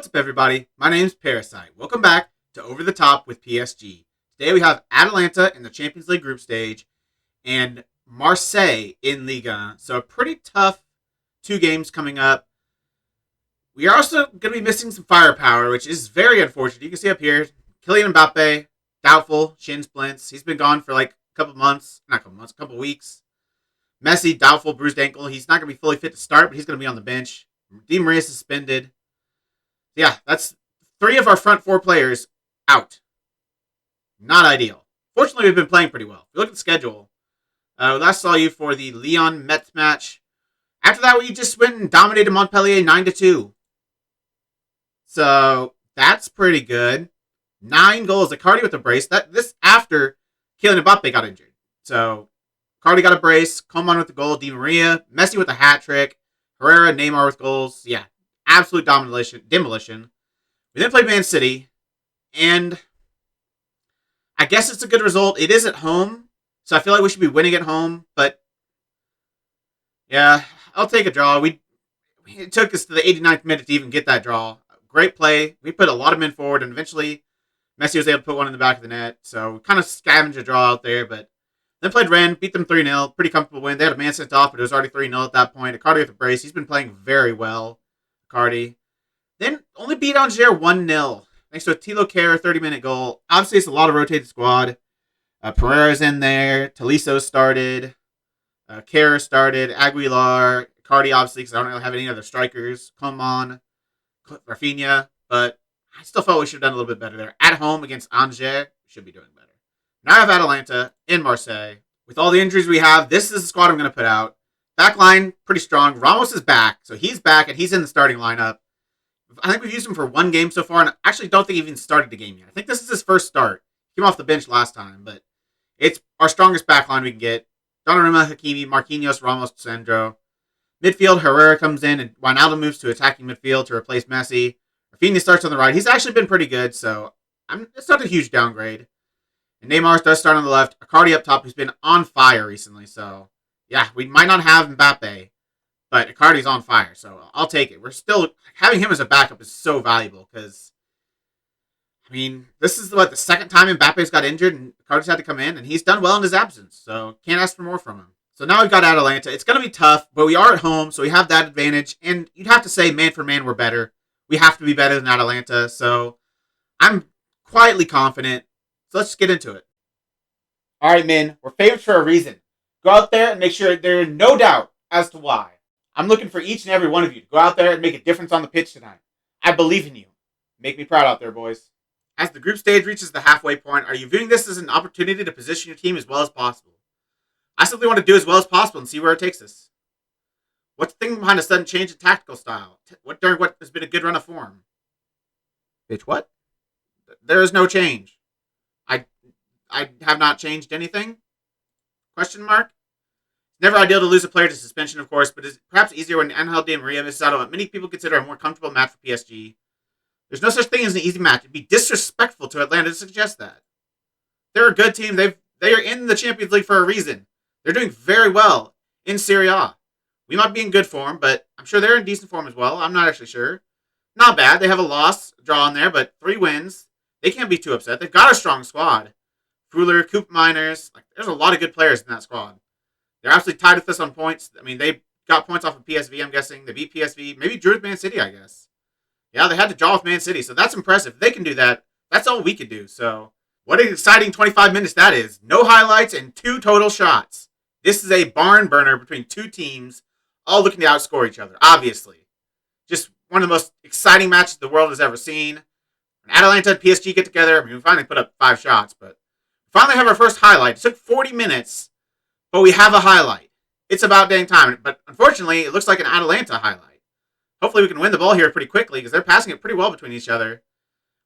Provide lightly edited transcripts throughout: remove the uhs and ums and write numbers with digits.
What's up, everybody? My name's Parasite. Welcome back to Over the Top with PSG. Today we have Atalanta in the Champions League group stage and Marseille in Liga. So a pretty tough two games coming up. We are also going to be missing some firepower, which is very unfortunate. You can see up here, Kylian Mbappe, doubtful, shin splints. He's been gone for like a couple weeks. Messi, doubtful, bruised ankle. He's not going to be fully fit to start, but he's going to be on the bench. Di Maria suspended. Yeah, that's three of our front four players out. Not ideal. Fortunately, we've been playing pretty well. If you look at the schedule, last saw you for the Lyon-Metz match. After that, we just went and dominated Montpellier 9-2. So, that's pretty good. 9 goals. Icardi with a brace. This after Kylian Mbappe got injured. So, Icardi got a brace. Coman with the goal. Di Maria. Messi with a hat trick. Herrera, Neymar with goals. Yeah. Absolute demolition. We then played Man City, and I guess it's a good result. It is at home, so I feel like we should be winning at home, but yeah, I'll take a draw. It took us to the 89th minute to even get that draw. Great play. We put a lot of men forward, and eventually Messi was able to put one in the back of the net, so we kind of scavenged a draw out there, but then played Rennes, beat them 3-0, pretty comfortable win. They had a man sent off, but it was already 3-0 at that point. Icardi with a brace. He's been playing very well. Cardi. Then only beat Angers 1-0. Thanks to a Thilo Kehrer 30-minute goal. Obviously, it's a lot of rotated squad. Pereira's in there. Tolisso started. Kehrer started. Aguilar. Cardi, obviously, because I don't really have any other strikers. Coman. Rafinha. But I still felt we should have done a little bit better there. At home against Angers, we should be doing better. Now I have Atalanta in Marseille. With all the injuries we have, this is the squad I'm going to put out. Back line, pretty strong. Ramos is back. So he's back, and he's in the starting lineup. I think we've used him for one game so far, and I actually don't think he even started the game yet. I think this is his first start. He came off the bench last time, but it's our strongest back line we can get. Donnarumma, Hakimi, Marquinhos, Ramos, Sandro. Midfield, Herrera comes in, and Wijnaldum moves to attacking midfield to replace Messi. Rafinha starts on the right. He's actually been pretty good, so it's not a huge downgrade. And Neymar does start on the left. Icardi up top, who's been on fire recently, so yeah, we might not have Mbappe, but Icardi's on fire, so I'll take it. We're still, having him as a backup is so valuable because, I mean, this is the second time Mbappe's got injured and Icardi's had to come in, and he's done well in his absence, so can't ask for more from him. So now we've got Atalanta. It's going to be tough, but we are at home, so we have that advantage, and you'd have to say, man for man, we're better. We have to be better than Atalanta, so I'm quietly confident. So let's just get into it. All right, men, we're favorites for a reason. Go out there and make sure there is no doubt as to why. I'm looking for each and every one of you to go out there and make a difference on the pitch tonight. I believe in you. Make me proud out there, boys. As the group stage reaches the halfway point, are you viewing this as an opportunity to position your team as well as possible? I simply want to do as well as possible and see where it takes us. What's the thing behind a sudden change in tactical style? During what has been a good run of form? Bitch, what? There is no change. I have not changed anything? Question mark? Never ideal to lose a player to suspension, of course, but it's perhaps easier when Angel Di Maria misses out on what many people consider a more comfortable match for PSG. There's no such thing as an easy match. It'd be disrespectful to Atlanta to suggest that. They're a good team. They are in the Champions League for a reason. They're doing very well in Serie A. We might be in good form, but I'm sure they're in decent form as well. I'm not actually sure. Not bad. They have a loss, draw in there, but 3 wins. They can't be too upset. They've got a strong squad. Fuller, Coop Miners. There's a lot of good players in that squad. They're absolutely tied with us on points. I mean, they got points off of PSV, I'm guessing. They beat PSV. Maybe drew with Man City, I guess. Yeah, they had to draw with Man City, so that's impressive. If they can do that, that's all we could do. So, what an exciting 25 minutes that is. No highlights and 2 total shots. This is a barn burner between 2 teams, all looking to outscore each other, obviously. Just one of the most exciting matches the world has ever seen. When Atalanta and PSG get together, I mean, we finally put up 5 shots, but we finally have our first highlight. It took 40 minutes. But we have a highlight. It's about dang time. But unfortunately, it looks like an Atalanta highlight. Hopefully we can win the ball here pretty quickly because they're passing it pretty well between each other.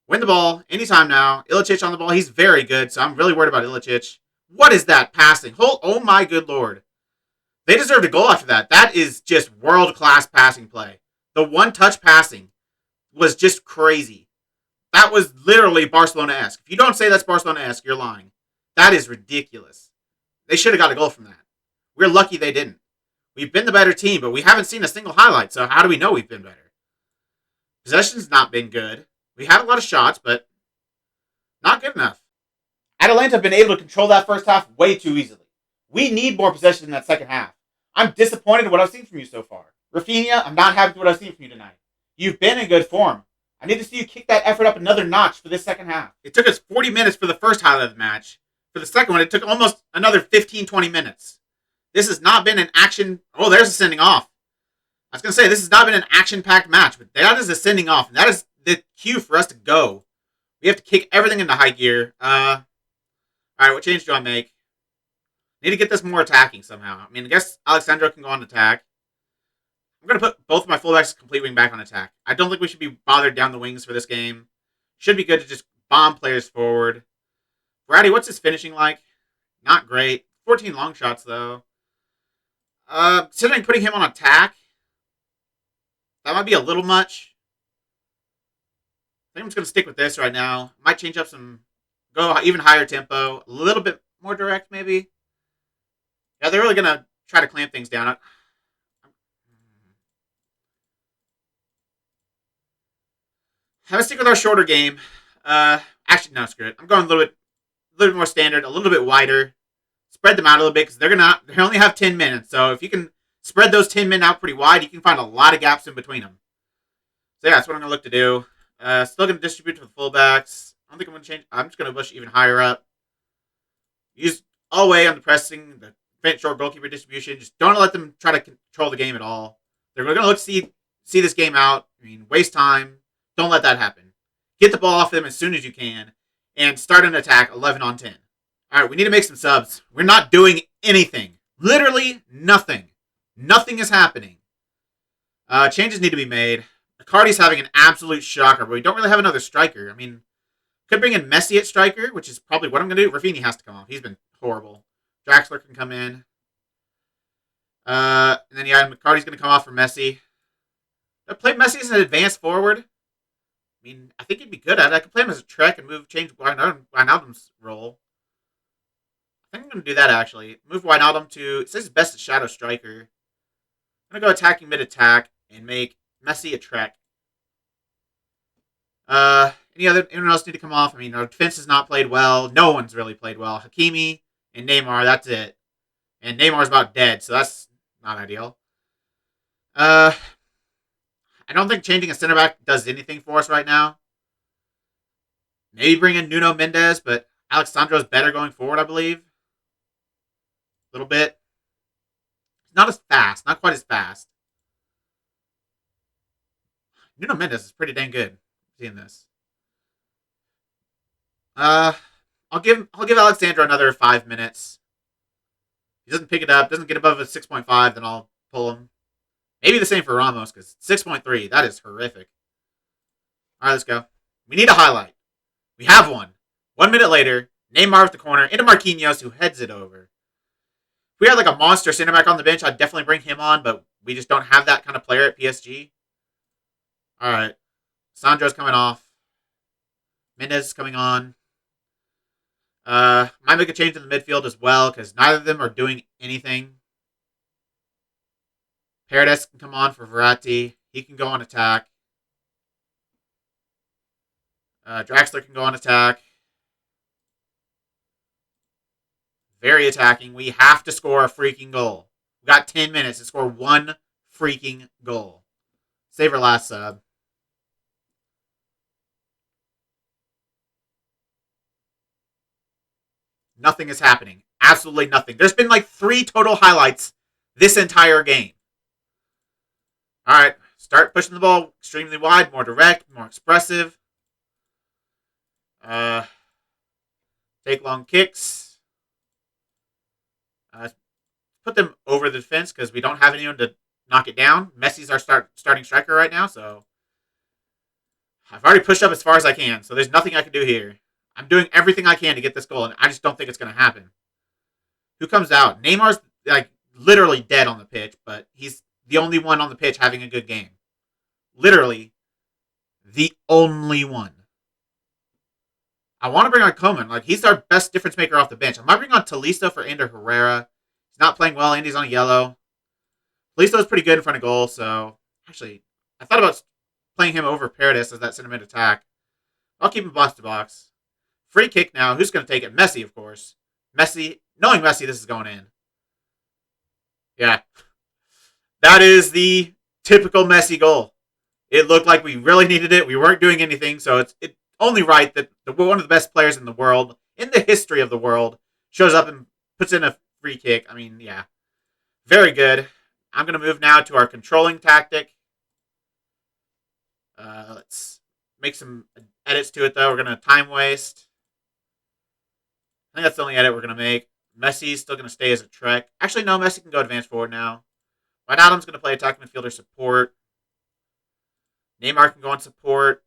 Win the ball anytime now. Ilicic on the ball. He's very good, so I'm really worried about Ilicic. What is that passing? Oh my good lord. They deserved a goal after that. That is just world-class passing play. The one-touch passing was just crazy. That was literally Barcelona-esque. If you don't say that's Barcelona-esque, you're lying. That is ridiculous. They should have got a goal from that. We're lucky they didn't. We've been the better team, but we haven't seen a single highlight, so how do we know we've been better? Possession's not been good. We had a lot of shots, but not good enough. Atalanta have been able to control that first half way too easily. We need more possession in that second half. I'm disappointed in what I've seen from you so far. Rafinha, I'm not happy with what I've seen from you tonight. You've been in good form. I need to see you kick that effort up another notch for this second half. It took us 40 minutes for the first highlight of the match. For the second one, it took almost another 15, 20 minutes. This has not been an action... Oh, there's a sending off. I was going to say, this has not been an action-packed match, but that is a sending off, and that is the cue for us to go. We have to kick everything into high gear. Alright, what change do I make? I need to get this more attacking somehow. I mean, I guess Alexandro can go on attack. I'm going to put both of my fullbacks complete wing back on attack. I don't think we should be bothered down the wings for this game. Should be good to just bomb players forward. Brady, what's his finishing like? Not great. 14 long shots, though. Considering putting him on attack, that might be a little much. I think I'm just going to stick with this right now. Might change up some, go even higher tempo. A little bit more direct, maybe. Yeah, they're really going to try to clamp things down. I'm going to stick with our shorter game. Actually, no, screw it. I'm going a little bit more standard, a little bit wider. Spread them out a little bit because they only have 10 minutes. So if you can spread those 10 men out pretty wide, you can find a lot of gaps in between them. So yeah, that's what I'm going to look to do. Still going to distribute to the fullbacks. I don't think I'm going to change. I'm just going to push even higher up. Use all the way on the pressing, the bench short goalkeeper distribution. Just don't let them try to control the game at all. They're going to look see this game out. I mean, waste time. Don't let that happen. Get the ball off them as soon as you can and start an attack 11 on 10. All right, we need to make some subs. We're not doing anything. Literally nothing. Nothing is happening. Changes need to be made. Icardi's having an absolute shocker, but we don't really have another striker. I mean, could bring in Messi at striker, which is probably what I'm going to do. Rafinha has to come off. He's been horrible. Draxler can come in. And then, yeah, Icardi's going to come off for Messi. I play Messi as an advanced forward. I mean, I think he'd be good at it. I could play him as a Trek and change Wijnaldum's role. I think I'm going to do that, actually. Move Wijnaldum to... It says best at shadow striker. I'm going to go attacking mid-attack and make Messi a Trek. Anyone else need to come off? I mean, our defense has not played well. No one's really played well. Hakimi and Neymar, that's it. And Neymar's about dead, so that's not ideal. I don't think changing a center back does anything for us right now. Maybe bring in Nuno Mendes, but Alexandro's better going forward, I believe. A little bit. Not as fast. Not quite as fast. Nuno Mendes is pretty dang good. Seeing this. I'll give Alexandro another 5 minutes. If he doesn't pick it up, doesn't get above a 6.5, then I'll pull him. Maybe the same for Ramos, because 6.3, that is horrific. Alright, let's go. We need a highlight. We have one. 1 minute later, Neymar with the corner, into Marquinhos, who heads it over. If we had like a monster center back on the bench, I'd definitely bring him on, but we just don't have that kind of player at PSG. Alright. Sandro's coming off. Mendes is coming on. Might make a change in the midfield as well, because neither of them are doing anything. Paredes can come on for Verratti. He can go on attack. Draxler can go on attack. Very attacking. We have to score a freaking goal. We got 10 minutes to score one freaking goal. Save our last sub. Nothing is happening. Absolutely nothing. There's been like 3 total highlights this entire game. Alright, start pushing the ball extremely wide, more direct, more expressive. Take long kicks. Put them over the defense because we don't have anyone to knock it down. Messi's our starting striker right now, so I've already pushed up as far as I can, so there's nothing I can do here. I'm doing everything I can to get this goal, and I just don't think it's going to happen. Who comes out? Neymar's like literally dead on the pitch, but he's the only one on the pitch having a good game. Literally, the only one. I want to bring on Coman. Like, he's our best difference maker off the bench. I might bring on Tolisso for Ander Herrera. He's not playing well. Andy's on yellow. Tolisso is pretty good in front of goal, so... Actually, I thought about playing him over Paredes as that center mid attack. I'll keep him box to box. Free kick now. Who's going to take it? Messi, of course. Messi. Knowing Messi, this is going in. Yeah. That is the typical Messi goal. It looked like we really needed it. We weren't doing anything, so it's only right that one of the best players in the world, in the history of the world, shows up and puts in a free kick. I mean, yeah. Very good. I'm going to move now to our controlling tactic. Let's make some edits to it, though. We're going to time waste. I think that's the only edit we're going to make. Messi's still going to stay as a Trek. Actually, no, Messi can go advance forward now. Wijnaldum's going to play attacking midfielder support. Neymar can go on support.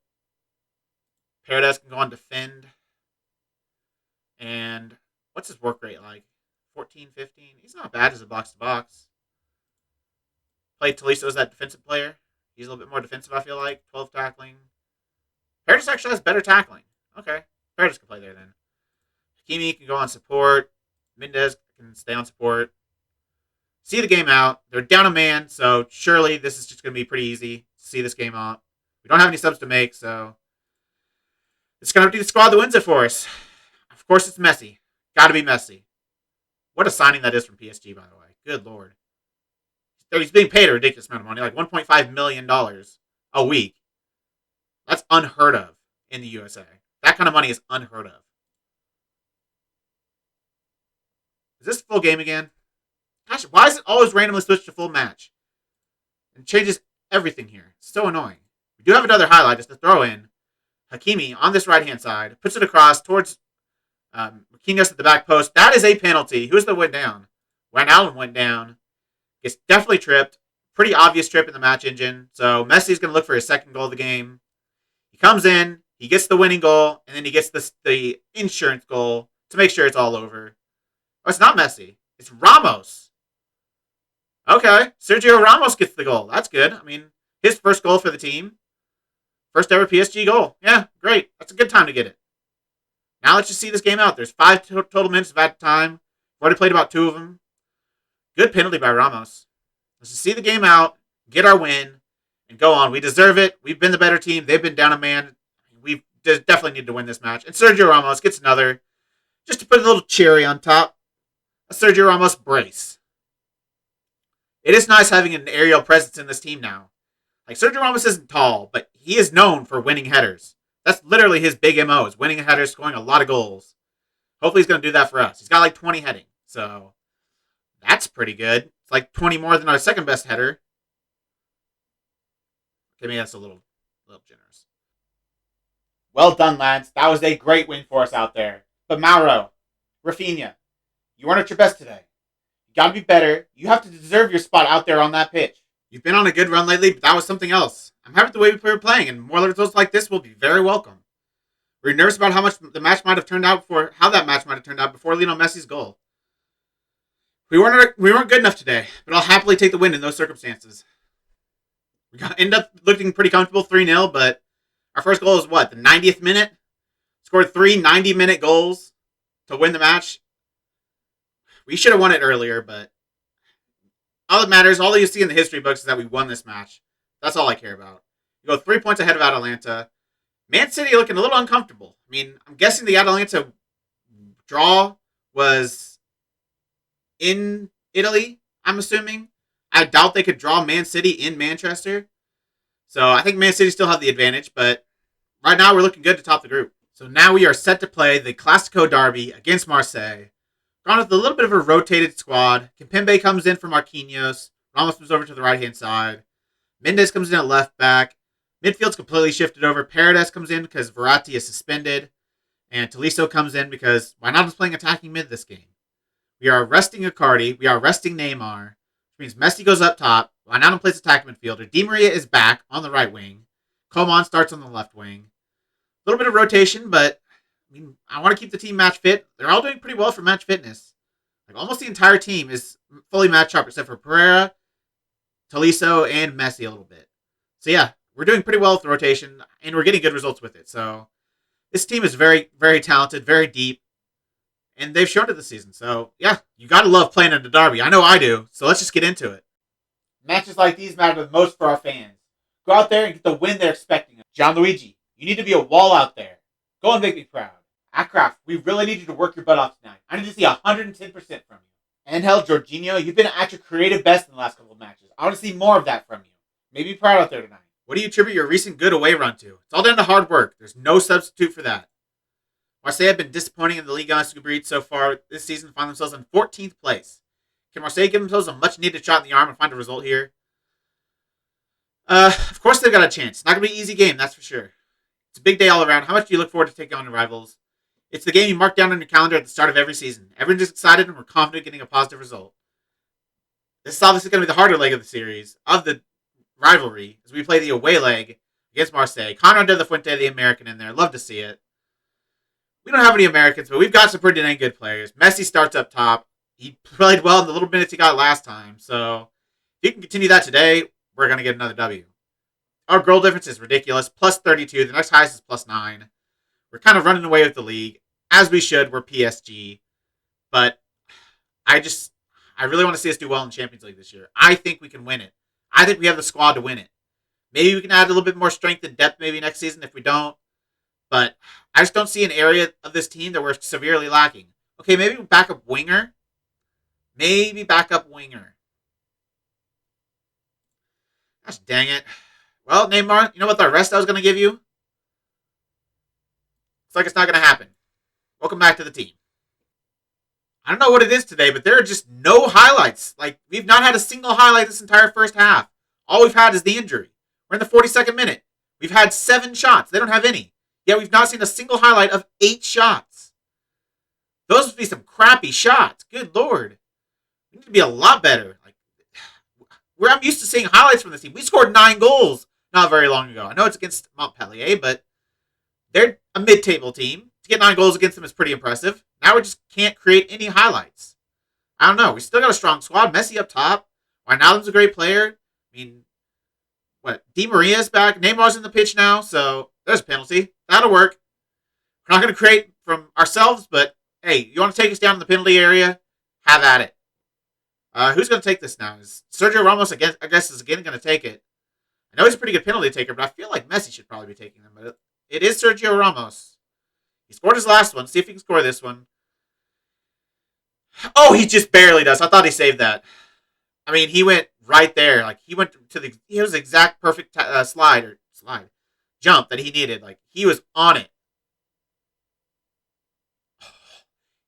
Paredes can go on defend. And what's his work rate like? 14, 15? He's not bad as a box-to-box. Play Tolisso as that defensive player. He's a little bit more defensive, I feel like. 12 tackling. Paredes actually has better tackling. Okay. Paredes can play there then. Hakimi can go on support. Mendez can stay on support. See the game out. They're down a man, so surely this is just going to be pretty easy to see this game out. We don't have any subs to make, so it's going to be the squad that wins it for us. Of course, it's Messi. Got to be Messi. What a signing that is from PSG, by the way. Good Lord. He's being paid a ridiculous amount of money, like $1.5 million a week. That's unheard of in the USA. That kind of money is unheard of. Is this full game again? Gosh, why is it always randomly switched to full match? It changes everything here. It's so annoying. We do have another highlight just to throw in. Hakimi on this right-hand side puts it across towards Marquinhos at the back post. That is a penalty. Who's the went down? Wijnaldum went down. Gets definitely tripped. Pretty obvious trip in the match engine. So Messi's going to look for his second goal of the game. He comes in. He gets the winning goal. And then he gets the insurance goal to make sure it's all over. Oh, it's not Messi. It's Ramos. Okay. Sergio Ramos gets the goal. That's good. I mean, his first goal for the team. First ever PSG goal. Yeah, great. That's a good time to get it. Now let's just see this game out. There's 5 total minutes of added time. We've already played about 2 of them. Good penalty by Ramos. Let's just see the game out, get our win, and go on. We deserve it. We've been the better team. They've been down a man. We definitely need to win this match. And Sergio Ramos gets another, just to put a little cherry on top, a Sergio Ramos brace. It is nice having an aerial presence in this team now. Like, Sergio Ramos isn't tall, but he is known for winning headers. That's literally his big MO, is winning headers, scoring a lot of goals. Hopefully he's going to do that for us. He's got like 20 heading, so that's pretty good. It's like 20 more than our second best header. Okay, maybe that's a little generous. Well done, lads. That was a great win for us out there. But Mauro, Rafinha, you weren't at your best today. You got to be better. You have to deserve your spot out there on that pitch. You've been on a good run lately, but that was something else. I'm happy with the way we were playing, and more results like this will be very welcome. We're nervous about how that match might have turned out before Lionel Messi's goal. We weren't good enough today, but I'll happily take the win in those circumstances. We ended up looking pretty comfortable 3-0, but our first goal is what? The 90th minute? Scored 3 90-minute goals to win the match. We should have won it earlier, but all that matters, all that you see in the history books is that we won this match. That's all I care about. You go 3 points ahead of Atalanta. Man City looking a little uncomfortable. I mean, I'm guessing the Atalanta draw was in Italy, I'm assuming. I doubt they could draw Man City in Manchester. So I think Man City still have the advantage, but right now we're looking good to top the group. So now we are set to play the Classico Derby against Marseille. Gone with a little bit of a rotated squad. Kimpembe comes in for Marquinhos. Ramos moves over to the right-hand side. Mendez comes in at left back. Midfield's completely shifted over. Paredes comes in because Verratti is suspended. And Tolisso comes in because Wijnaldum's playing attacking mid this game. We are resting Icardi. We are resting Neymar. Which means Messi goes up top. Wijnaldum plays attacking midfielder. Di Maria is back on the right wing. Coman starts on the left wing. A little bit of rotation, but I mean, I want to keep the team match fit. They're all doing pretty well for match fitness. Like, almost the entire team is fully match up except for Pereira, Tolisso, and Messi a little bit. So yeah, we're doing pretty well with the rotation, and we're getting good results with it. So this team is very, very talented, very deep, and they've shown it this season. So yeah, you got to love playing in the derby. I know I do. So let's just get into it. Matches like these matter the most for our fans. Go out there and get the win they're expecting. Gianluigi, you need to be a wall out there. Go and make me proud. Akraf, we really need you to work your butt off tonight. I need to see 110% from you. Angel Jorginho, you've been at your creative best in the last couple of matches. I want to see more of that from you. Make me proud out there tonight. What do you attribute your recent good away run to? It's all down to hard work. There's no substitute for that. Marseille have been disappointing in the Ligue 1 Super League so far this season, find themselves in 14th place. Can Marseille give themselves a much-needed shot in the arm and find a result here? Of course they've got a chance. It's not going to be an easy game, that's for sure. It's a big day all around. How much do you look forward to taking on your rivals? It's the game you mark down on your calendar at the start of every season. Everyone's just excited and we're confident getting a positive result. This is obviously going to be the harder leg of the series, of the rivalry, as we play the away leg against Marseille. Conrad de la Fuente, the American, in there. Love to see it. We don't have any Americans, but we've got some pretty dang good players. Messi starts up top. He played well in the little minutes he got last time. So if he can continue that today, we're going to get another W. Our goal difference is ridiculous. Plus 32. The next highest is plus 9. We're kind of running away with the league. As we should. We're PSG. But I really want to see us do well in the Champions League this year. I think we can win it. I think we have the squad to win it. Maybe we can add a little bit more strength and depth maybe next season if we don't. But I just don't see an area of this team that we're severely lacking. Okay, maybe backup winger. Gosh dang it. Well, Neymar, you know what the rest I was going to give you? Looks like it's not going to happen. Welcome back to the team. I don't know what it is today, but there are just no highlights. Like, we've not had a single highlight this entire first half. All we've had is the injury. We're in the 42nd minute. We've had 7 shots. They don't have any. Yet we've not seen a single highlight of 8 shots. Those would be some crappy shots. Good Lord. We need to be a lot better. I'm used to seeing highlights from this team. We scored 9 goals not very long ago. I know it's against Montpellier, but they're a mid-table team. To get 9 goals against them is pretty impressive. Now we just can't create any highlights. I don't know. We still got a strong squad. Messi up top. Wijnaldum's a great player. I mean, Di Maria's back. Neymar's in the pitch now, so there's a penalty. That'll work. We're not going to create from ourselves, but hey, you want to take us down in the penalty area? Have at it. Who's going to take this now? Is Sergio Ramos, again, I guess, is again going to take it. I know he's a pretty good penalty taker, but I feel like Messi should probably be taking them. But it is Sergio Ramos. He scored his last one. See if he can score this one. Oh, he just barely does. I thought he saved that. I mean, he went right there. Like, he went to he was the exact perfect jump that he needed. Like, he was on it.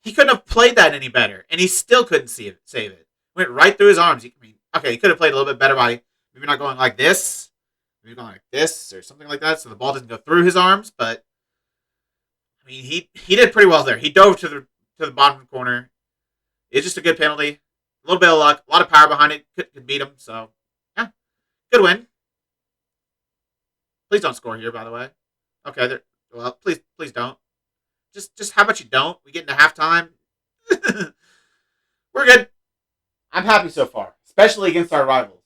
He couldn't have played that any better, and he still couldn't save it. Went right through his arms. He could have played a little bit better by maybe not going like this, maybe going like this or something like that, so the ball doesn't go through his arms. But I mean, he did pretty well there. He dove to the bottom corner. It's just a good penalty, a little bit of luck, a lot of power behind it. Could beat him. So yeah, good win. Please don't score here, by the way. Okay, well, please don't. Just how about you don't? We get into halftime. We're good. I'm happy so far, especially against our rivals.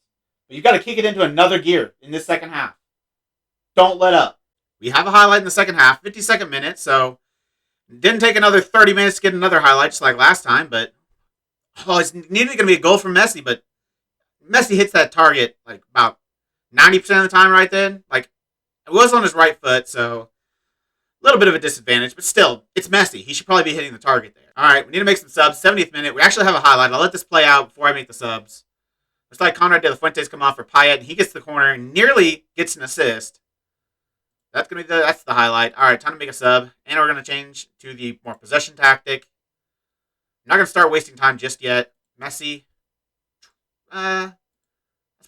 But you've got to kick it into another gear in this second half. Don't let up. We have a highlight in the second half, 52nd minute, so it didn't take another 30 minutes to get another highlight just like last time, but it's nearly going to be a goal from Messi, but Messi hits that target like about 90% of the time right then. Like, it was on his right foot, so a little bit of a disadvantage, but still, it's Messi. He should probably be hitting the target there. All right, we need to make some subs. 70th minute. We actually have a highlight. I'll let this play out before I make the subs. Looks like Conrad de la Fuente's come off for Payet, and he gets the corner and nearly gets an assist. That's the highlight. All right, time to make a sub, and we're going to change to the more possession tactic. I'm not going to start wasting time just yet. Messi. Let's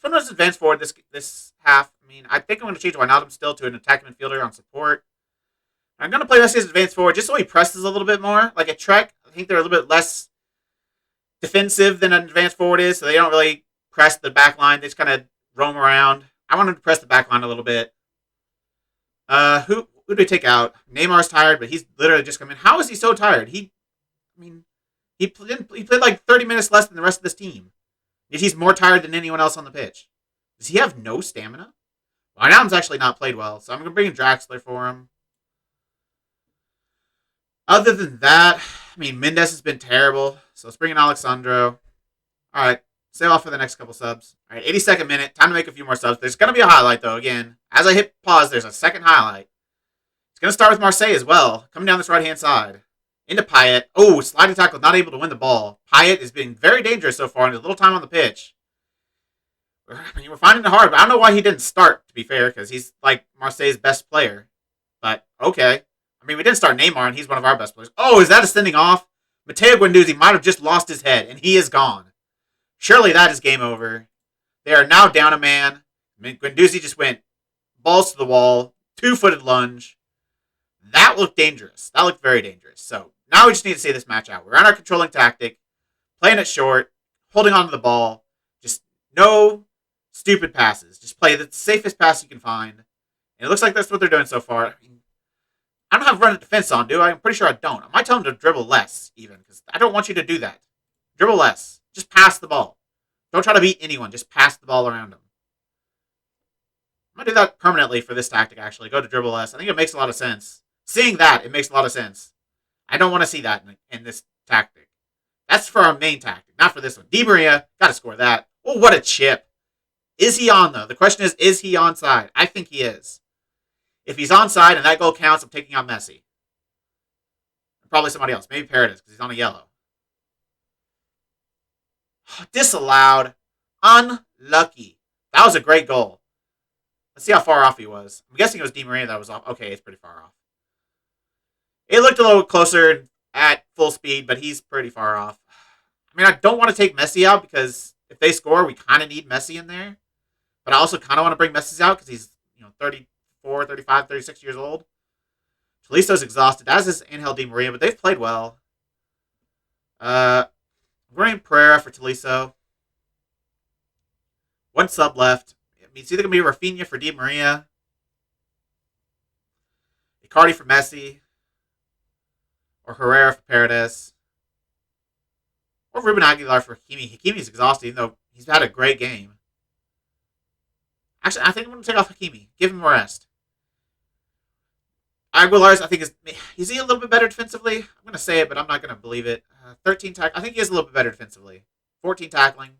put him as advanced forward this half. I mean, I think I'm going to change Wijnaldum still to an attacking midfielder on support. I'm going to play Messi as advanced forward just so he presses a little bit more. Like at Trek, I think they're a little bit less defensive than an advanced forward is, so they don't really press the back line. They just kind of roam around. I want him to press the back line a little bit. Who do we take out? Neymar's tired, but he's literally just come in. How is he so tired? He played like 30 minutes less than the rest of this team. Yet he's more tired than anyone else on the pitch. Does he have no stamina? Wijnaldum's actually not played well, so I'm going to bring in Draxler for him. Other than that, I mean, Mendes has been terrible, so let's bring in Alexandro. All right, save off for the next couple subs. All right, 82nd minute. Time to make a few more subs. There's going to be a highlight, though. Again, as I hit pause, there's a second highlight. It's going to start with Marseille as well. Coming down this right-hand side. Into Payet. Oh, sliding tackle. Not able to win the ball. Payet is being very dangerous so far in his little time on the pitch. We're finding it hard, but I don't know why he didn't start, to be fair, because he's like Marseille's best player. But, okay. I mean, we didn't start Neymar, and he's one of our best players. Oh, is that a sending off? Matteo Guendouzi might have just lost his head, and he is gone. Surely that is game over. They are now down a man. I mean, Guendouzi just went balls to the wall, two-footed lunge. That looked dangerous. That looked very dangerous. So now we just need to see this match out. We're on our controlling tactic, playing it short, holding on to the ball. Just no stupid passes. Just play the safest pass you can find. And it looks like that's what they're doing so far. I mean, I don't have run a defense on, do I? I'm pretty sure I don't. I might tell them to dribble less, even, because I don't want you to do that. Dribble less. Just pass the ball. Don't try to beat anyone. Just pass the ball around them. I'm going to do that permanently for this tactic, actually. Go to dribble less. I think it makes a lot of sense. Seeing that, it makes a lot of sense. I don't want to see that in this tactic. That's for our main tactic, not for this one. Di Maria, got to score that. Oh, what a chip. Is he on, though? The question is he onside? I think he is. If he's onside and that goal counts, I'm taking out Messi. And probably somebody else. Maybe Paredes, because he's on a yellow. Disallowed. Unlucky. That was a great goal. Let's see how far off he was. I'm guessing it was Di Maria that was off. Okay, it's pretty far off. It looked a little closer at full speed, but he's pretty far off. I mean, I don't want to take Messi out because if they score, we kind of need Messi in there. But I also kind of want to bring Messi out because he's 34, 35, 36 years old. Toliso's exhausted, as is Angel Di Maria, but they've played well. Green Pereira for Tolisso. One sub left. I mean, it's either going to be Rafinha for Di Maria, Icardi for Messi, or Herrera for Paredes, or Ruben Aguilar for Hakimi. Hakimi's exhausted, even though he's had a great game. Actually, I think I'm going to take off Hakimi. Give him a rest. Aguilar's, I think, is he a little bit better defensively? I'm going to say it, but I'm not going to believe it. 13 tackling. I think he is a little bit better defensively. 14 tackling.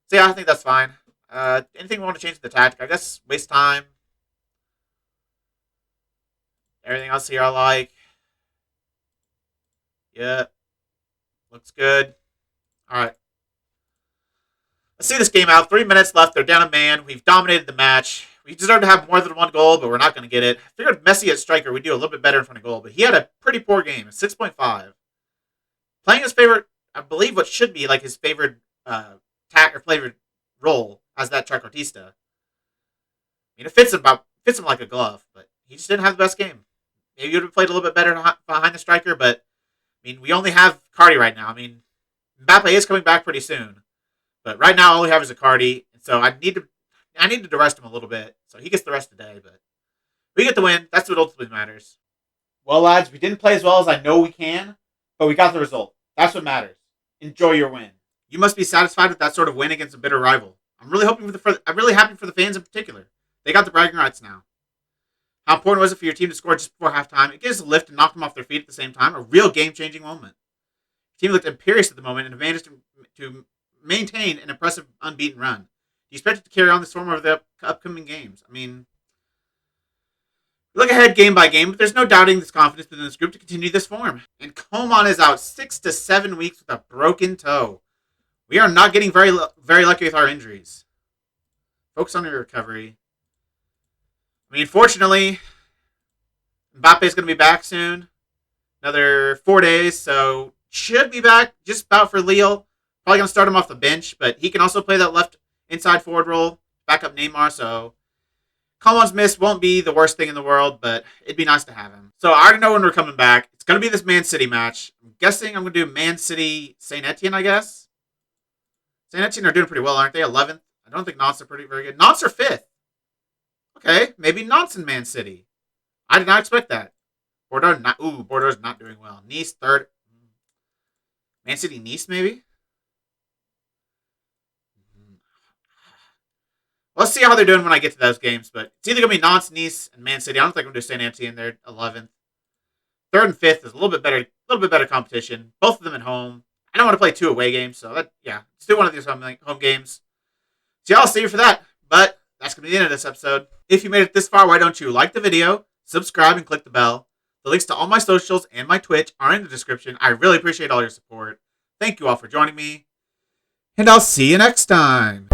So, yeah, I think that's fine. Anything we want to change the tactic? I guess waste time. Everything else here I like. Yeah. Looks good. All right. Let's see this game out. 3 minutes left. They're down a man. We've dominated the match. We deserve to have more than one goal, but we're not going to get it. I figured Messi at striker would do a little bit better in front of goal, but he had a pretty poor game. 6.5. Playing his favorite, I believe what should be like his favorite favorite role as that Trequartista. I mean, it fits him like a glove, but he just didn't have the best game. Maybe he would have played a little bit better behind the striker, but I mean, we only have Cardi right now. I mean, Mbappe is coming back pretty soon, but right now all we have is a Cardi, and so I need to rest him a little bit, so he gets the rest today, but we get the win. That's what ultimately matters. Well, lads, we didn't play as well as I know we can, but we got the result. That's what matters. Enjoy your win. You must be satisfied with that sort of win against a bitter rival. I'm really happy for the fans in particular. They got the bragging rights now. How important was it for your team to score just before halftime? It gives a lift and knock them off their feet at the same time. A real game-changing moment. The team looked imperious at the moment and managed to maintain an impressive unbeaten run. Do you expect it to carry on this form over the upcoming games? I mean, look ahead game by game, but there's no doubting this confidence within this group to continue this form. And Coman is out 6 to 7 weeks with a broken toe. We are not getting very lucky with our injuries. Focus on your recovery. I mean, fortunately, Mbappe is going to be back soon. Another 4 days, so should be back just about for Lille. Probably going to start him off the bench, but he can also play that left inside forward role, back up Neymar, so Coman's miss won't be the worst thing in the world, but it'd be nice to have him. So I already know when we're coming back. It's going to be this Man City match. I'm guessing I'm going to do Man City Saint Etienne, I guess. Saint Etienne are doing pretty well, aren't they? 11th. I don't think Nantes are very good. Nantes are 5th. Okay, maybe Nantes and Man City. I did not expect that. Bordeaux's not doing well. Nice 3rd. Man City Nice, maybe? Let's see how they're doing when I get to those games, but it's either going to be Nantes, Nice, and Man City. I don't think I'm going to do Saint Etienne. They're 11th. 3rd and 5th is a little bit better competition. Both of them at home. I don't want to play 2 away games, so let's do one of these home games. So y'all see you for that. But that's going to be the end of this episode. If you made it this far, why don't you like the video, subscribe, and click the bell. The links to all my socials and my Twitch are in the description. I really appreciate all your support. Thank you all for joining me. And I'll see you next time.